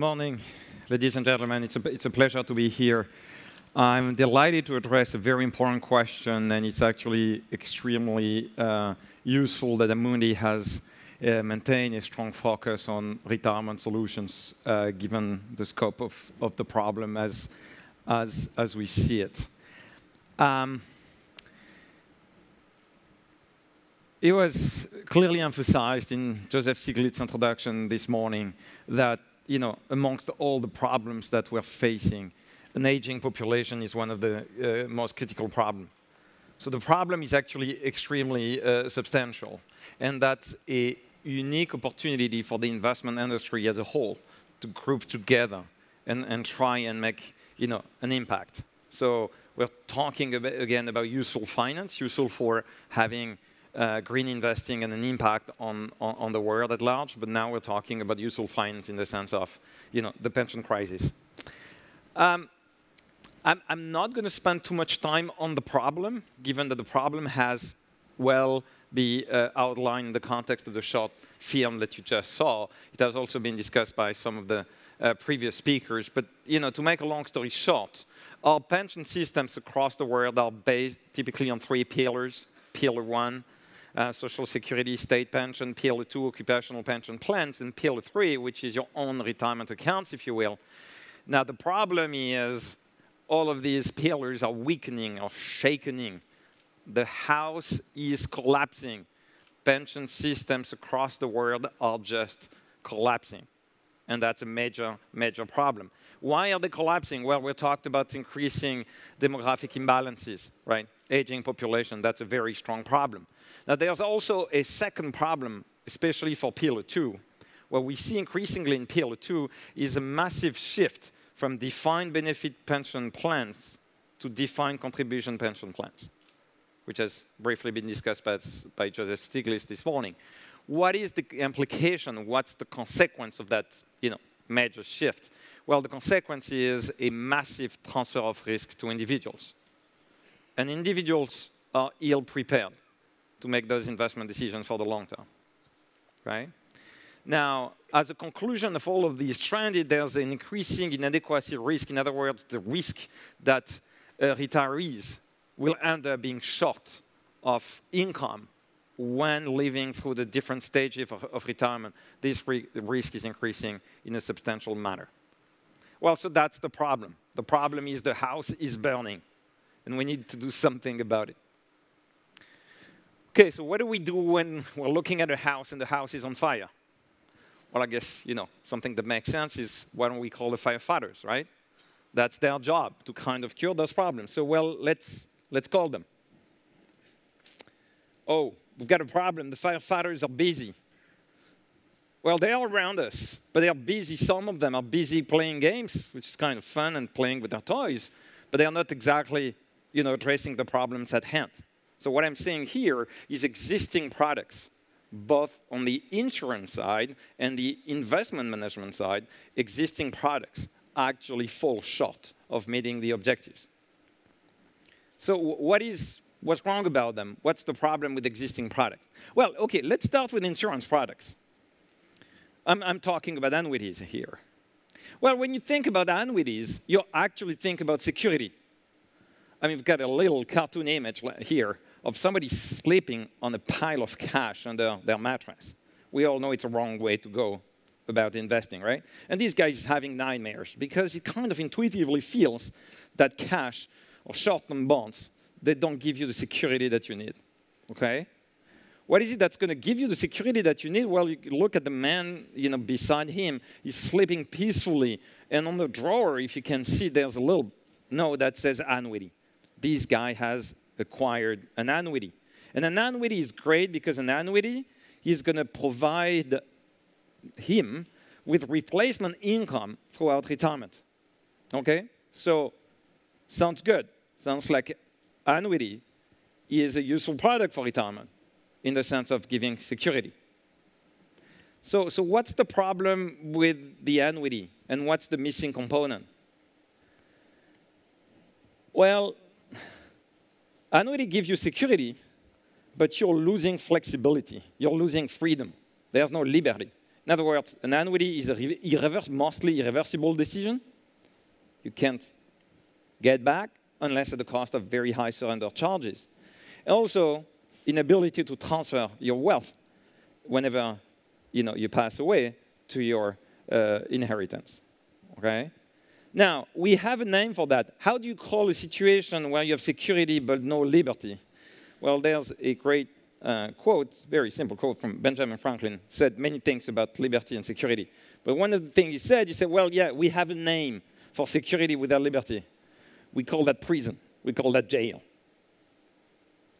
Morning, ladies and gentlemen. It's a pleasure to be here. I'm delighted to address a very important question, and it's actually extremely useful that Amundi has maintained a strong focus on retirement solutions, given the scope of the problem as we see it. It was clearly emphasized in Joseph Stiglitz's introduction this morning that, amongst all the problems that we're facing, an aging population is one of the most critical problems. So the problem is actually extremely substantial, and that's a unique opportunity for the investment industry as a whole to group together and try and make an impact. So we're talking again about useful finance, useful for having green investing and an impact on the world at large, but now we're talking about useful finance in the sense of the pension crisis. I'm not going to spend too much time on the problem, given that the problem has be outlined in the context of the short film that you just saw. It has also been discussed by some of the previous speakers. But to make a long story short, our pension systems across the world are based typically on 3 pillars. Pillar 1, Social Security, state pension. Pillar 2, occupational pension plans. And Pillar 3, which is your own retirement accounts, if you will. Now, the problem is all of these pillars are weakening or shaking. The house is collapsing. Pension systems across the world are just collapsing. And that's a major, major problem. Why are they collapsing? Well, we talked about increasing demographic imbalances, right? Aging population, that's a very strong problem. Now, there's also a second problem, especially for Pillar 2. What we see increasingly in Pillar 2 is a massive shift from defined benefit pension plans to defined contribution pension plans, which has briefly been discussed by Joseph Stiglitz this morning. What is the implication? What's the consequence of that major shift? Well, the consequence is a massive transfer of risk to individuals. And individuals are ill-prepared to make those investment decisions for the long term, right? Now, as a conclusion of all of these trends, there's an increasing inadequacy risk. In other words, the risk that retirees will end up being short of income when living through the different stages of retirement. This risk is increasing in a substantial manner. Well, so that's the problem. The problem is the house is burning, and we need to do something about it. Okay, so what do we do when we're looking at a house and the house is on fire? Well, I guess, something that makes sense is why don't we call the firefighters, right? That's their job, to kind of cure those problems. So, well, let's call them. Oh, we've got a problem. The firefighters are busy. Well, they are around us, but they are busy. Some of them are busy playing games, which is kind of fun, and playing with their toys, but they are not exactly, addressing the problems at hand. So what I'm saying here is existing products, both on the insurance side and the investment management side, existing products actually fall short of meeting the objectives. So what's wrong about them? What's the problem with existing products? Well, okay, let's start with insurance products. I'm talking about annuities here. Well, when you think about annuities, you actually think about security. I mean, we've got a little cartoon image here of somebody sleeping on a pile of cash under their mattress. We all know it's a wrong way to go about investing, right? And this guy is having nightmares because he kind of intuitively feels that cash or short-term bonds, they don't give you the security that you need, okay? What is it that's going to give you the security that you need? Well, you look at the man, beside him. He's sleeping peacefully. And on the drawer, if you can see, there's a little note that says annuity. This guy has acquired an annuity. And an annuity is great because an annuity is going to provide him with replacement income throughout retirement. Okay? So, sounds good. Sounds like annuity is a useful product for retirement in the sense of giving security. So what's the problem with the annuity, and what's the missing component? Well, annuity gives you security, but you're losing flexibility. You're losing freedom. There's no liberty. In other words, an annuity is a mostly irreversible decision. You can't get back unless at the cost of very high surrender charges. And also, inability to transfer your wealth whenever you pass away to your inheritance. Okay? Now, we have a name for that. How do you call a situation where you have security but no liberty? Well, there's a great quote, very simple quote from Benjamin Franklin, said many things about liberty and security. But one of the things he said, well, yeah, we have a name for security without liberty. We call that prison. We call that jail.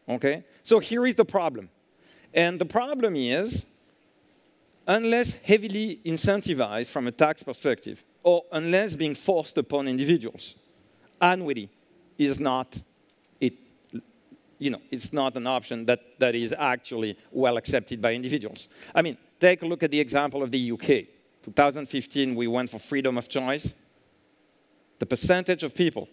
Okay? So here is the problem. And the problem is, unless heavily incentivized from a tax perspective, or unless being forced upon individuals, annuity is not it's not an option that is actually well accepted by individuals. I mean, take a look at the example of the UK. 2015, we went for freedom of choice. The percentage of people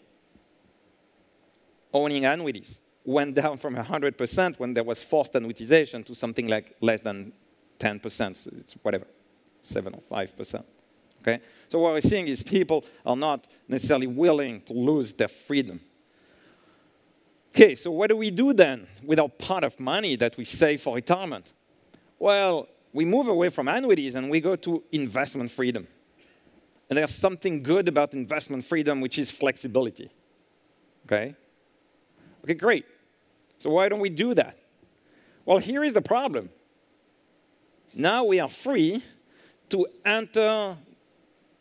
owning annuities went down from 100% when there was forced annuitization to something like less than 10%. It's whatever, 7 or 5%. Okay? So what we're seeing is people are not necessarily willing to lose their freedom. Okay, so what do we do then with our pot of money that we save for retirement? Well, we move away from annuities and we go to investment freedom. And there's something good about investment freedom, which is flexibility. Okay? Okay, great. So why don't we do that? Well, here is the problem. Now we are free to enter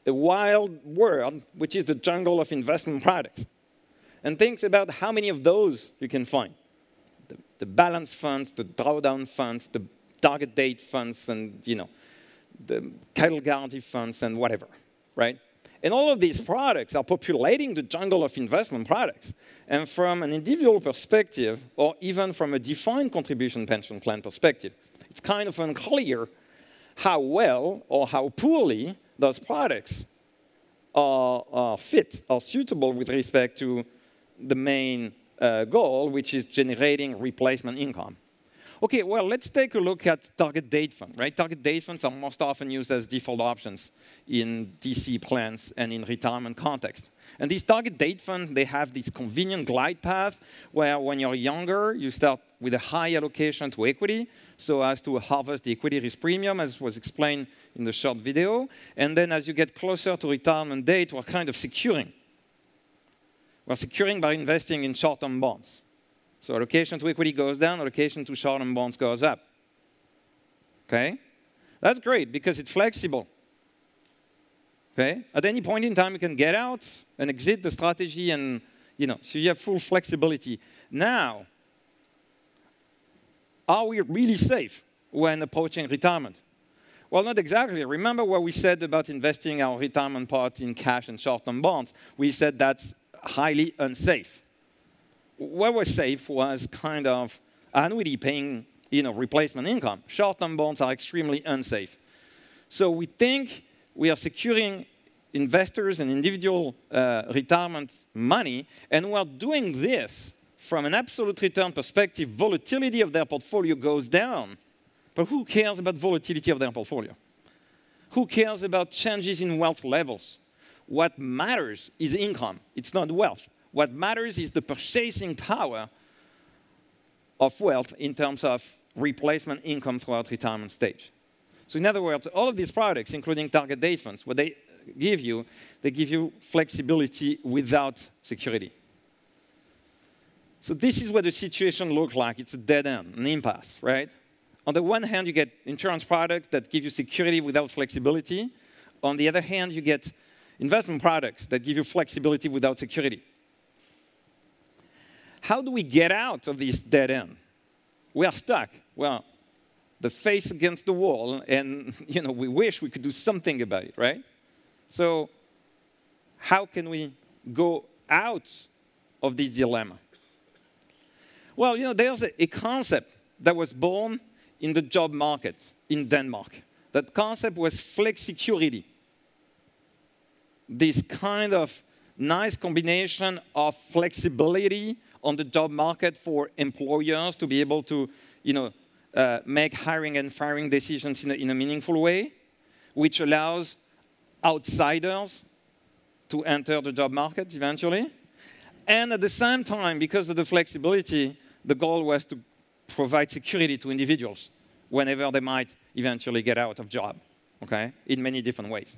a wild world, which is the jungle of investment products. And think about how many of those you can find. The balance funds, the drawdown funds, the target date funds, and the cattle guarantee funds, and whatever, right? And all of these products are populating the jungle of investment products. And from an individual perspective, or even from a defined contribution pension plan perspective, it's kind of unclear how well or how poorly those products are fit, are suitable with respect to the main goal, which is generating replacement income. Okay, well, let's take a look at target date funds, right? Target date funds are most often used as default options in DC plans and in retirement context. And these target date funds, they have this convenient glide path where when you're younger, you start with a high allocation to equity so as to harvest the equity risk premium, as was explained in the short video. And then as you get closer to retirement date, we're kind of securing. We're securing by investing in short-term bonds. So allocation to equity goes down, allocation to short-term bonds goes up. Okay? That's great because it's flexible. Okay? At any point in time, you can get out and exit the strategy and, so you have full flexibility. Now, are we really safe when approaching retirement? Well, not exactly. Remember what we said about investing our retirement part in cash and short-term bonds. We said that's highly unsafe. What was safe was kind of annuity paying, replacement income. Short-term bonds are extremely unsafe. So we think we are securing investors and individual retirement money, and we're doing this from an absolute return perspective. Volatility of their portfolio goes down. But who cares about volatility of their portfolio? Who cares about changes in wealth levels? What matters is income. It's not wealth. What matters is the purchasing power of wealth in terms of replacement income throughout retirement stage. So in other words, all of these products, including target date funds, what they give you flexibility without security. So this is what the situation looks like. It's a dead end, an impasse, right? On the one hand, you get insurance products that give you security without flexibility. On the other hand, you get investment products that give you flexibility without security. How do we get out of this dead end? We are stuck. Well, the face against the wall, and we wish we could do something about it, right? So how can we go out of this dilemma? Well, there's a concept that was born in the job market in Denmark. That concept was Flexicurity. This kind of nice combination of flexibility on the job market for employers to be able to, make hiring and firing decisions in a meaningful way, which allows outsiders to enter the job market eventually. And at the same time, because of the flexibility, the goal was to provide security to individuals whenever they might eventually get out of job, okay, in many different ways.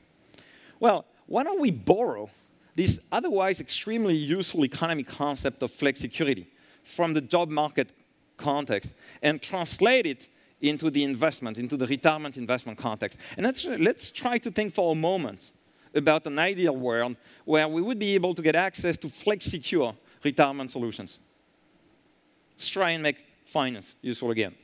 Well, why don't we borrow this otherwise extremely useful economic concept of flexicurity from the job market context and translate it into the investment, into the retirement investment context. And let's try to think for a moment about an ideal world where we would be able to get access to flex-secure retirement solutions. Let's try and make finance useful again.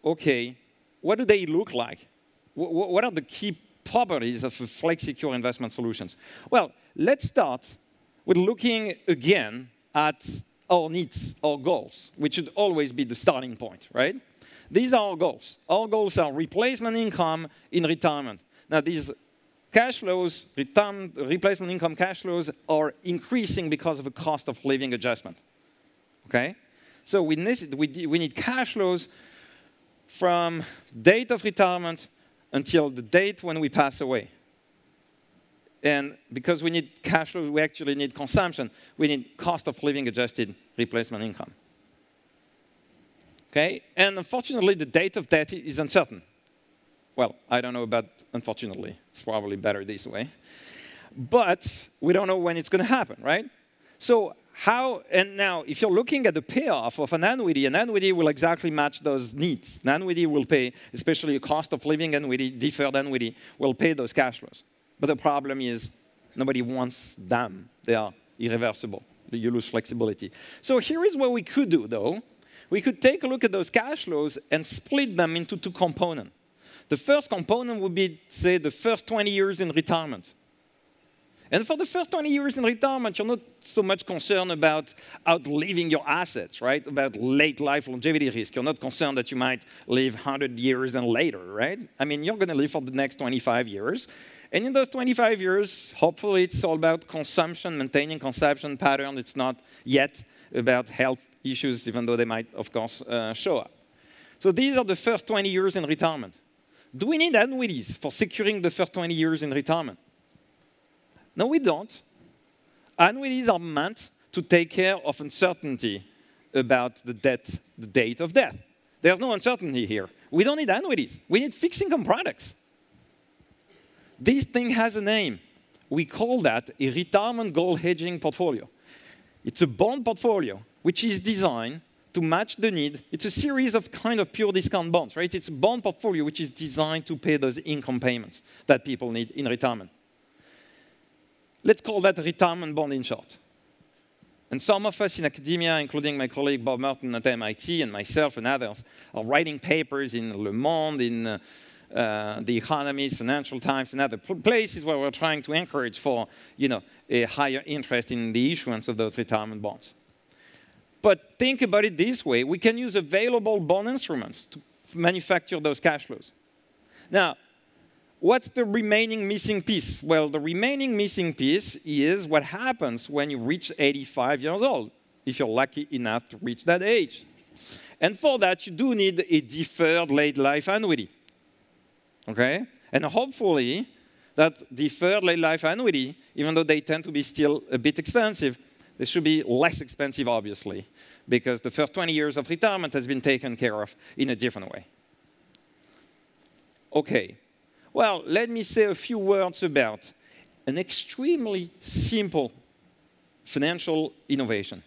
Okay, what do they look like? What are the key properties of flex-secure investment solutions? Well, let's start with looking again at our needs, our goals, which should always be the starting point, right? These are our goals. Our goals are replacement income in retirement. Now, these cash flows, replacement income cash flows, are increasing because of a cost of living adjustment, okay? So we need cash flows from date of retirement until the date when we pass away. And because we need cash flows, we actually need consumption. We need cost of living adjusted replacement income. Okay? And unfortunately, the date of death is uncertain. Well, I don't know about unfortunately. It's probably better this way. But we don't know when it's going to happen, right? So and now, if you're looking at the payoff of an annuity will exactly match those needs. An annuity will pay, especially a cost of living annuity, deferred annuity, will pay those cash flows. But the problem is nobody wants them. They are irreversible. You lose flexibility. So here is what we could do, though. We could take a look at those cash flows and split them into two components. The first component would be, say, the first 20 years in retirement. And for the first 20 years in retirement, you're not so much concerned about outliving your assets, right? About late life longevity risk. You're not concerned that you might live 100 years and later, right? I mean, you're going to live for the next 25 years. And in those 25 years, hopefully it's all about consumption, maintaining consumption pattern. It's not yet about health issues, even though they might, of course, show up. So these are the first 20 years in retirement. Do we need annuities for securing the first 20 years in retirement? No, we don't. Annuities are meant to take care of uncertainty about the date of death. There's no uncertainty here. We don't need annuities. We need fixed income products. This thing has a name. We call that a retirement goal hedging portfolio. It's a bond portfolio which is designed to match the need. It's a series of kind of pure discount bonds, right? It's a bond portfolio which is designed to pay those income payments that people need in retirement. Let's call that a retirement bond in short. And some of us in academia, including my colleague Bob Merton at MIT and myself and others, are writing papers in Le Monde, in The Economist, Financial Times, and other places where we're trying to encourage for, a higher interest in the issuance of those retirement bonds. But think about it this way. We can use available bond instruments to manufacture those cash flows. Now, what's the remaining missing piece? Well, the remaining missing piece is what happens when you reach 85 years old, if you're lucky enough to reach that age. And for that, you do need a deferred late life annuity. Okay? And hopefully, that deferred late life annuity, even though they tend to be still a bit expensive, they should be less expensive, obviously, because the first 20 years of retirement has been taken care of in a different way. Okay. Well, let me say a few words about an extremely simple financial innovation.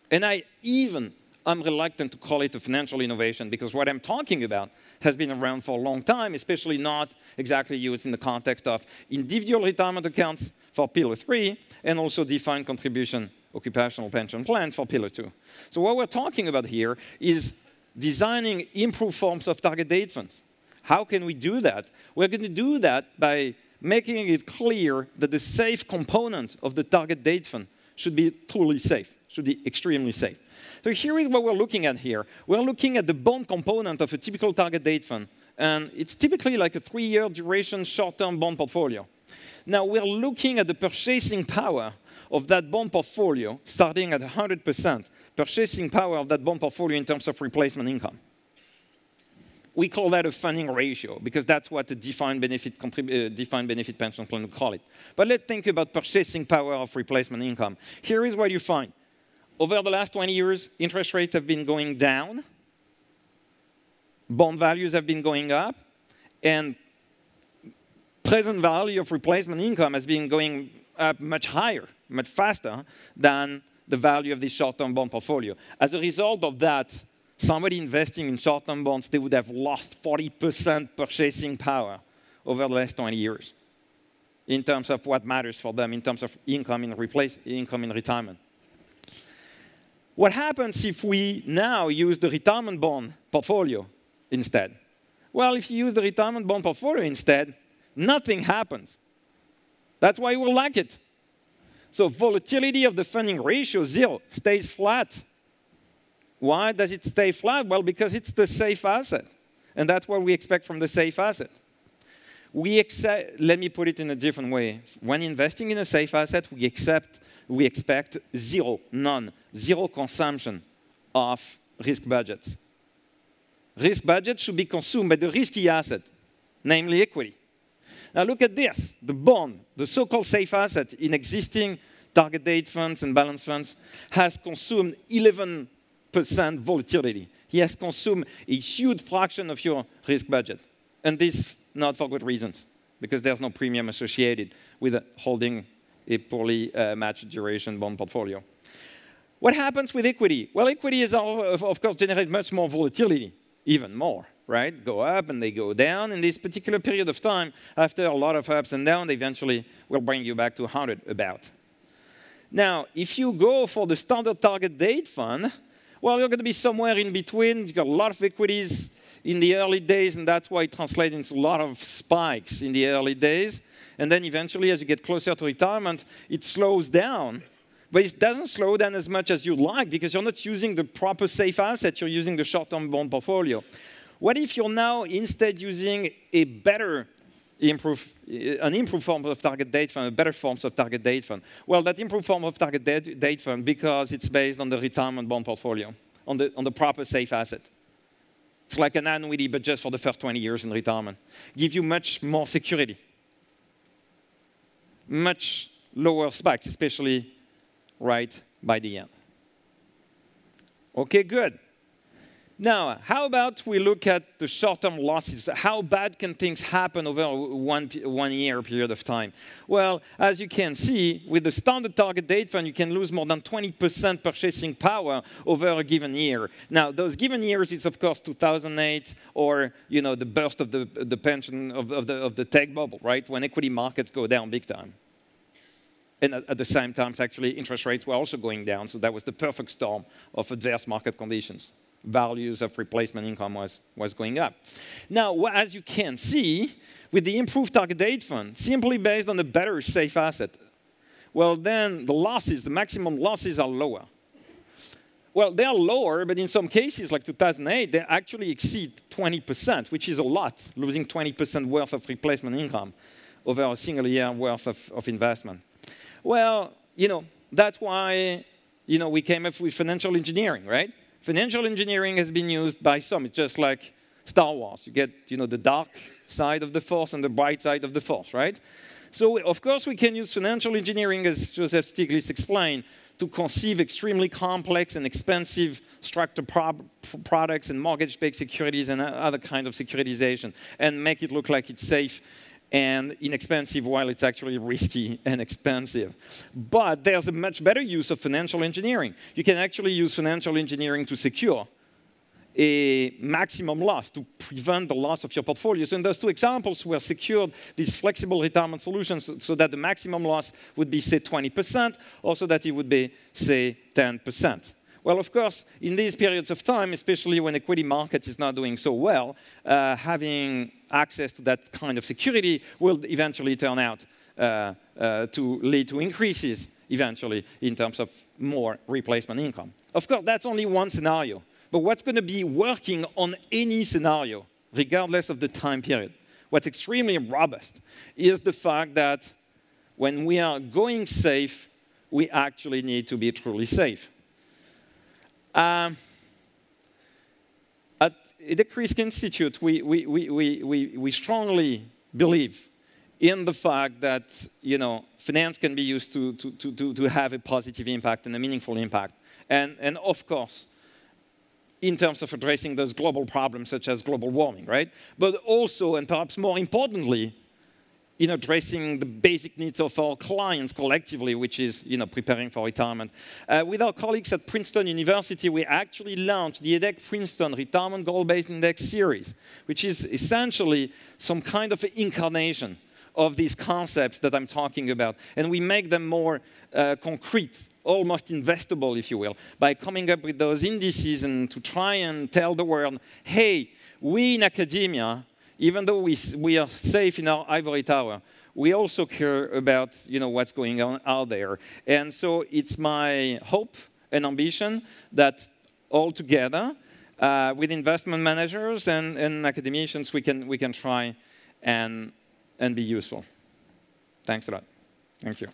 And I'm reluctant to call it a financial innovation because what I'm talking about has been around for a long time, especially not exactly used in the context of individual retirement accounts for Pillar 3 and also defined contribution occupational pension plans for Pillar 2. So what we're talking about here is designing improved forms of target date funds. How can we do that? We're going to do that by making it clear that the safe component of the target date fund should be truly safe, should be extremely safe. So here is what we're looking at here. We're looking at the bond component of a typical target date fund. And it's typically like a 3-year duration short-term bond portfolio. Now, we're looking at the purchasing power of that bond portfolio, starting at 100%, purchasing power of that bond portfolio in terms of replacement income. we call that a funding ratio, because that's what a defined benefit pension plan would call it. But let's think about purchasing power of replacement income. Here is what you find. Over the last 20 years, interest rates have been going down, bond values have been going up, and present value of replacement income has been going up much higher, much faster than the value of the short-term bond portfolio. As a result of that, somebody investing in short-term bonds, they would have lost 40% purchasing power over the last 20 years in terms of what matters for them, in terms of income in retirement. What happens if we now use the retirement bond portfolio instead? Well, if you use the retirement bond portfolio instead, nothing happens. That's why we like it. So volatility of the funding ratio, 0, stays flat. Why does it stay flat? Well, because it's the safe asset. And that's what we expect from the safe asset. Let me put it in a different way. When investing in a safe asset, we expect zero consumption of risk budgets. Risk budgets should be consumed by the risky asset, namely equity. Now look at this. The bond, the so-called safe asset in existing target date funds and balance funds, has consumed 11% volatility. He has consumed a huge fraction of your risk budget. And this not for good reasons, because there's no premium associated with holding a poorly matched duration bond portfolio. What happens with equity? Well, equity is, of course, generate much more volatility, even more, right? Go up and they go down. In this particular period of time, after a lot of ups and downs, they eventually will bring you back to 100 about. Now, if you go for the standard target date fund, well, you're going to be somewhere in between. You've got a lot of equities in the early days, and that's why it translates into a lot of spikes in the early days. And then eventually, as you get closer to retirement, it slows down. But it doesn't slow down as much as you'd like, because you're not using the proper safe asset. You're using the short-term bond portfolio. What if you're now instead using a better an improved form of target date fund, a better forms of target date fund? Well, that improved form of target date fund, because it's based on the retirement bond portfolio, on the proper safe asset. It's like an annuity, but just for the first 20 years in retirement. Give you much more security. Much lower spikes, especially right by the end. Okay, good. Now, how about we look at the short-term losses? How bad can things happen over a one-year period of time? Well, as you can see, with the standard target date fund, you can lose more than 20% purchasing power over a given year. Now, those given years is, of course, 2008 or the burst of the pension of the tech bubble, right? When equity markets go down big time. And at the same time, actually, interest rates were also going down. So that was the perfect storm of adverse market conditions. Values of replacement income was going up. Now, as you can see, with the improved target date fund, simply based on a better safe asset, well, then the losses, the maximum losses are lower. Well, they are lower, but in some cases, like 2008, they actually exceed 20%, which is a lot, losing 20% worth of replacement income over a single year worth of investment. Well, that's why, we came up with financial engineering, right? Financial engineering has been used by some. It's just like Star Wars. You get, the dark side of the Force and the bright side of the Force, right? So, of course, we can use financial engineering, as Joseph Stiglitz explained, to conceive extremely complex and expensive structured products and mortgage-backed securities and other kinds of securitization and make it look like it's safe and inexpensive while it's actually risky and expensive. But there's a much better use of financial engineering. You can actually use financial engineering to secure a maximum loss, to prevent the loss of your portfolio. So in those two examples, we have secured these flexible retirement solutions so that the maximum loss would be, say, 20%, or so that it would be, say, 10%. Well, of course, in these periods of time, especially when equity market is not doing so well, having access to that kind of security will eventually turn out to lead to increases eventually in terms of more replacement income. Of course, that's only one scenario. But what's going to be working on any scenario, regardless of the time period, what's extremely robust, is the fact that when we are going safe, we actually need to be truly safe. at the Krisk Institute, we strongly believe in the fact that finance can be used to have a positive impact and a meaningful impact. And of course, in terms of addressing those global problems such as global warming, right? But also, and perhaps more importantly, in addressing the basic needs of our clients collectively, which is preparing for retirement. With our colleagues at Princeton University, we actually launched the EDEC Princeton Retirement Goal-Based Index Series, which is essentially some kind of incarnation of these concepts that I'm talking about. And we make them more concrete, almost investable, if you will, by coming up with those indices and to try and tell the world, hey, we in academia, even though we are safe in our ivory tower, we also care about what's going on out there. And so it's my hope and ambition that all together, with investment managers and academicians, we can try and be useful. Thanks a lot. Thank you.